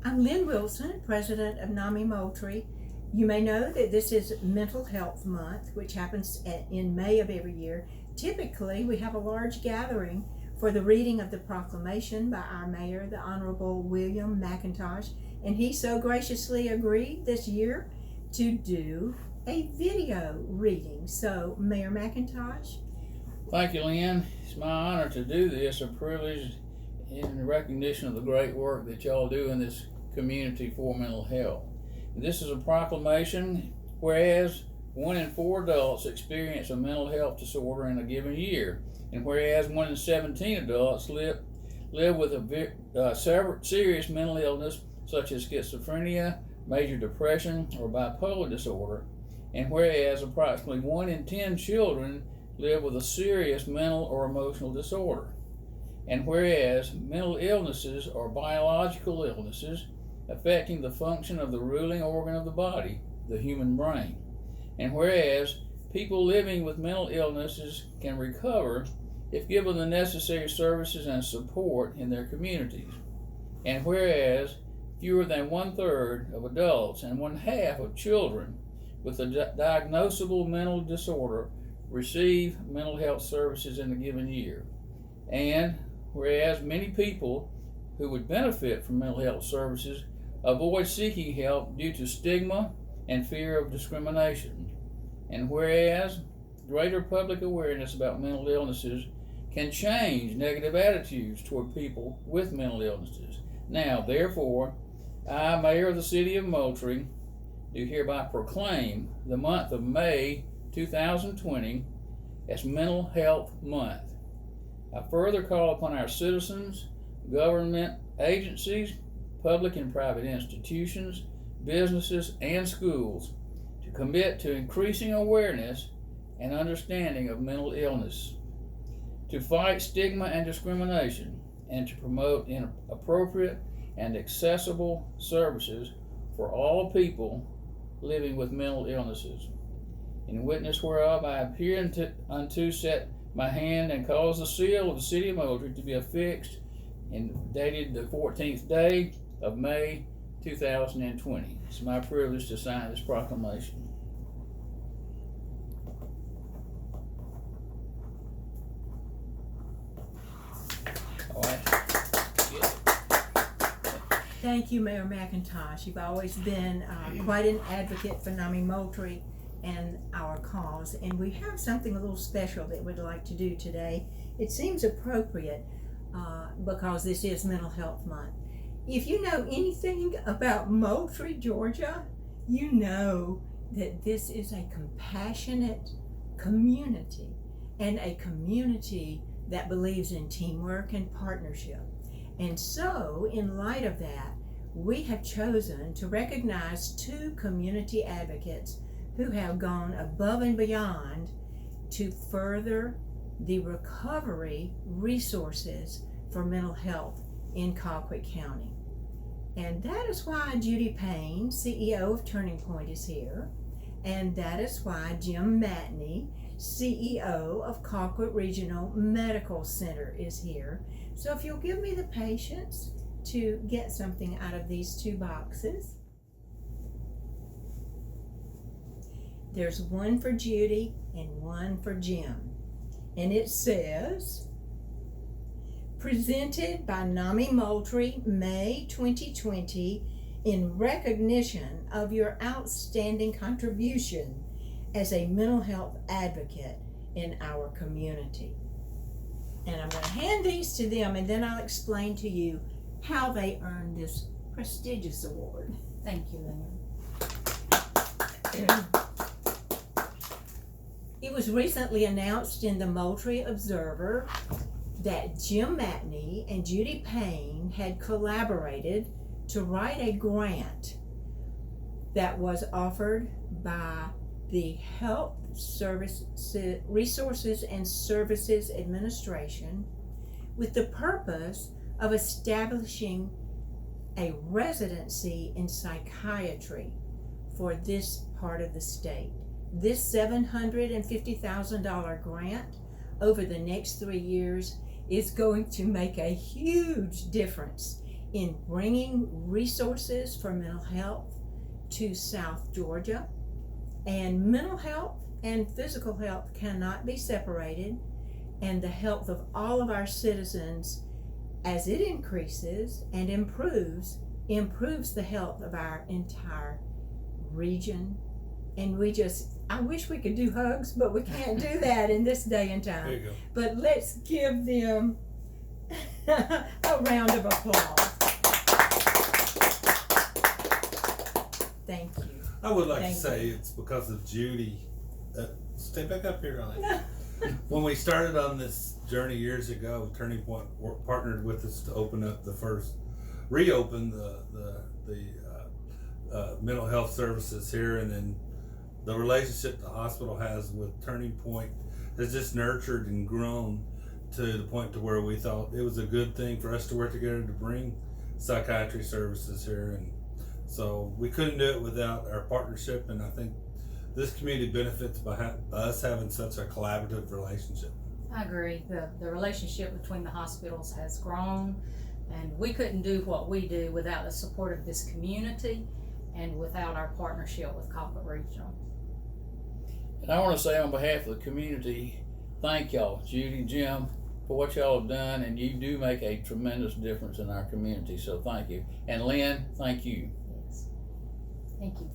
I'm Lynn Wilson, president of NAMI Moultrie. You may know that this is Mental Health Month, which happens in May of every year. Typically, we have a large gathering for the reading of the Proclamation by our mayor, the Honorable William McIntosh, and he so graciously agreed this year to do a video reading. So, Mayor McIntosh. Thank you, Lynn. It's my honor to do this, a privilege in recognition of the great work that y'all do in this community for mental health. This is a proclamation, whereas 1 in 4 adults experience a mental health disorder in a given year, and whereas 1 in 17 adults live with a serious mental illness such as schizophrenia, major depression, or bipolar disorder, and whereas approximately 1 in 10 children live with a serious mental or emotional disorder, and whereas mental illnesses are biological illnesses affecting the function of the ruling organ of the body, the human brain, and whereas people living with mental illnesses can recover if given the necessary services and support in their communities, and whereas fewer than 1/3 of adults and 1/2 of children with a diagnosable mental disorder receive mental health services in a given year, and whereas many people who would benefit from mental health services avoid seeking help due to stigma and fear of discrimination, and whereas greater public awareness about mental illnesses can change negative attitudes toward people with mental illnesses. Now, therefore, I, Mayor of the City of Moultrie, do hereby proclaim the month of May 2020 as Mental Health Month. I further call upon our citizens, government agencies, public and private institutions, businesses, and schools to commit to increasing awareness and understanding of mental illness, to fight stigma and discrimination, and to promote appropriate and accessible services for all people living with mental illnesses. In witness whereof I appear unto set my hand and cause the seal of the City of Moultrie to be affixed and dated the 14th day of May 2020. It's my privilege to sign this proclamation. All right. Thank you, Mayor McIntosh. You've always been quite an advocate for NAMI Moultrie and our cause, and we have something a little special that we'd like to do today. It seems appropriate because this is Mental Health Month. If you know anything about Moultrie, Georgia, you know that this is a compassionate community, and a community that believes in teamwork and partnership. And so, in light of that, we have chosen to recognize 2 community advocates who have gone above and beyond to further the recovery resources for mental health in Colquitt County. And that is why Judy Payne, CEO of Turning Point, is here. And that is why Jim Matney, CEO of Colquitt Regional Medical Center, is here. So if you'll give me the patience to get something out of these 2 boxes. There's one for Judy and one for Jim. And it says, presented by NAMI Moultrie, May 2020, in recognition of your outstanding contribution as a mental health advocate in our community. And I'm going to hand these to them, and then I'll explain to you how they earned this prestigious award. Thank you, Lynn. It was recently announced in the Moultrie Observer that Jim Matney and Judy Payne had collaborated to write a grant that was offered by the Health Resources and Services Administration with the purpose of establishing a residency in psychiatry for this part of the state. This $750,000 grant over the next 3 years is going to make a huge difference in bringing resources for mental health to South Georgia. And mental health and physical health cannot be separated, and the health of all of our citizens, as it increases and improves the health of our entire region. And I wish we could do hugs, but we can't do that in this day and time. There you go. But let's give them a round of applause. Thank you. I would like Thank to say it's because of Judy. Stay back up here, Ronnie. When we started on this journey years ago, Turning Point partnered with us to reopen the mental health services here, and then the relationship the hospital has with Turning Point has just nurtured and grown to the point to where we thought it was a good thing for us to work together to bring psychiatry services here, and so we couldn't do it without our partnership, and I think this community benefits by us having such a collaborative relationship. I agree. The relationship between the hospitals has grown, and we couldn't do what we do without the support of this community and without our partnership with Coppell Regional. And I want to say on behalf of the community, thank y'all, Judy, Jim, for what y'all have done, and you do make a tremendous difference in our community, so thank you. And Lynn, thank you. Yes. Thank you.